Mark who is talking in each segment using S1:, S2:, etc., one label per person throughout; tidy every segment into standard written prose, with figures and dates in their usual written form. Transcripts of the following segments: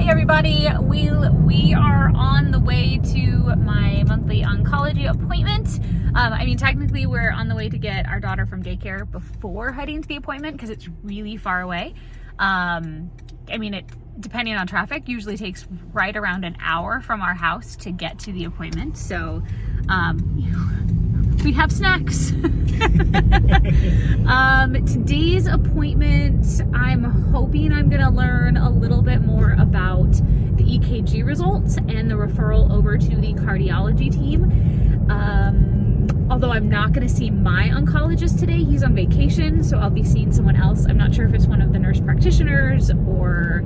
S1: Hey everybody, we are on the way to my monthly oncology appointment. I mean, technically we're on the way to get our daughter from daycare before heading to the appointment because it's really far away. I mean, it, depending on traffic, usually takes right around an hour from our house to get to the appointment. So, we have snacks. Today's appointment, I'm hoping I'm gonna learn a little bit more about the EKG results and the referral over to the cardiology team. Although I'm not gonna see my oncologist today, he's on vacation, so I'll be seeing someone else. I'm not sure if it's one of the nurse practitioners or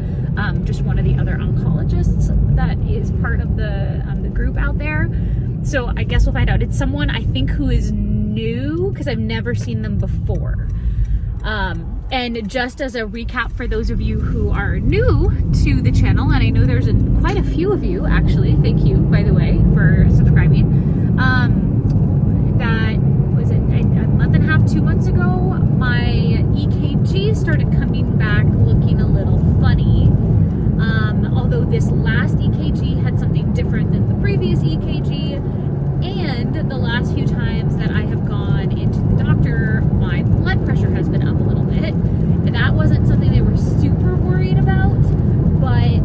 S1: just one of the other oncologists that is part of the group out there. So I guess we'll find out. It's someone I think who is new because I've never seen them before. And just as a recap for those of you who are new to the channel, and I know there's quite a few of you actually, thank you by the way for subscribing. That was it, a month and a half, 2 months ago, my EKG started coming back looking a little funny. Although this last EKG had something different than the previous EKG, and the last few times that I have gone into the doctor, my blood pressure has been up a little bit. That wasn't something they were super worried about, but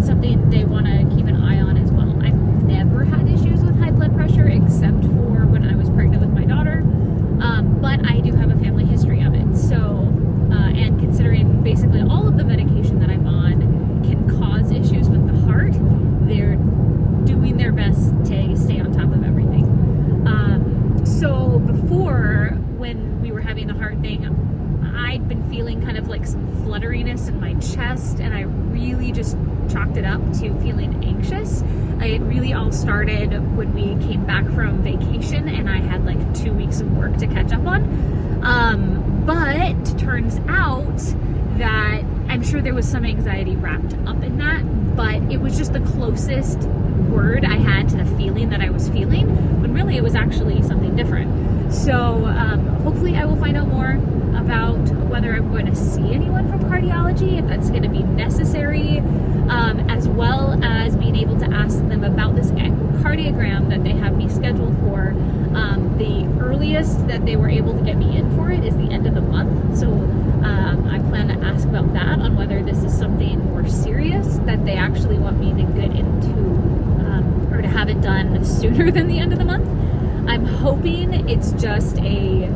S1: something they want to keep an eye on as well. I've never had issues with high blood pressure except for when I was pregnant with my daughter, but I do have a family history of it. So, and considering basically all of the medication that I'm on can cause issues with the heart, they're doing their best to stay on top of everything. So before, when we were having the heart thing, I'd been feeling kind of like some flutteriness in my chest, and I really just chalked it up to feeling anxious. It really all started when we came back from vacation and I had like 2 weeks of work to catch up on. But turns out that I'm sure there was some anxiety wrapped up in that, but it was just the closest word I had to the feeling that I was feeling, when really it was actually something different. So hopefully I will find out more about whether I'm going to see anyone from cardiology, if that's going to be necessary, as well as being able to ask them about this echocardiogram that they have me scheduled for. The earliest that they were able to get me in for it is the end of the month. So I plan to ask about that, on whether this is something more serious that they actually want me to get into, or to have it done sooner than the end of the month. I'm hoping it's just a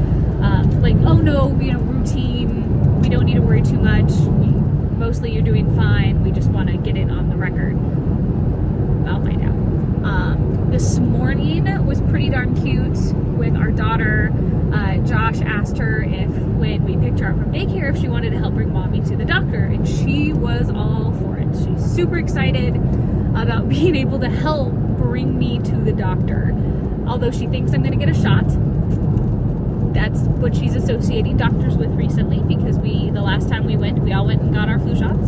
S1: like, oh no, routine, we don't need to worry too much, mostly you're doing fine, we just want to get it on the record. I'll find out. This morning was pretty darn cute with our daughter. Josh asked her if, when we picked her up from daycare, if she wanted to help bring mommy to the doctor, and she was all for it. She's super excited about being able to help bring me to the doctor. Although she thinks I'm going to get a shot. That's what she's associating doctors with recently, because the last time we went, we all went and got our flu shots.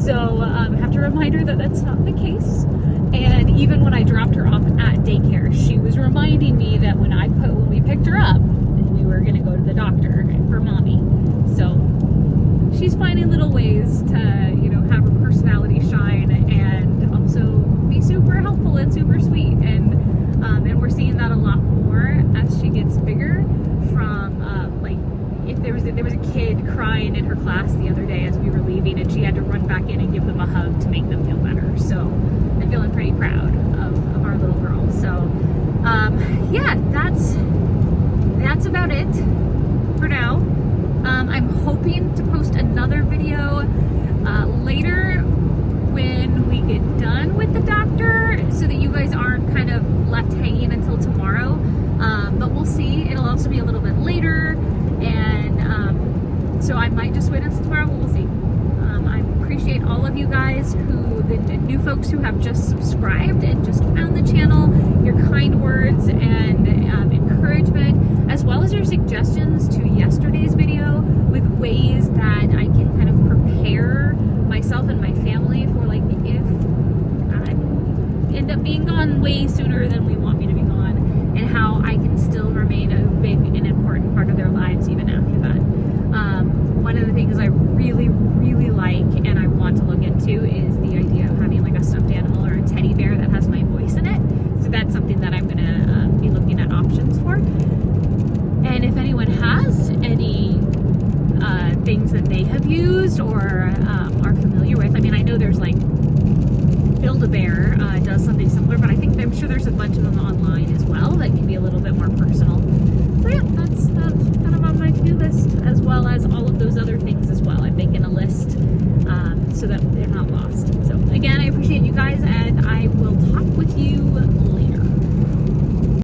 S1: So I have to remind her that that's not the case. And even when I dropped her off at daycare, she was reminding me that when we picked her up, we were going to go to the doctor for mommy. So she's finding little ways to, have her personality shine and also be super helpful and super sweet. And we're seeing that a lot more as she gets bigger. From if there was a kid crying in her class the other day as we were leaving, and she had to run back in and give them a hug to make them feel better. So I'm feeling pretty proud of our little girl. So yeah, that's about it for now. I'm hoping to post another video later when we get done with the doctor, so that you guys aren't kind of left hanging until tomorrow. But we'll see. It'll also be a little bit later, and so I might just wait until tomorrow, but we'll see. I appreciate all of you guys the new folks who have just subscribed and just found the channel, your kind words and encouragement, as well as your suggestions to yesterday's video with ways that I can kind of prepare myself and my family for, like, if I end up being gone way sooner than we want me to be gone, and how I can still remain a big and important part of their lives even after that. One of the things I really, really like and I want to look into is the idea used or are familiar with. I mean, I know there's like Build-A-Bear does something similar, but I'm sure there's a bunch of them online as well that can be a little bit more personal. So yeah, that's kind of on my to-do list, as well as all of those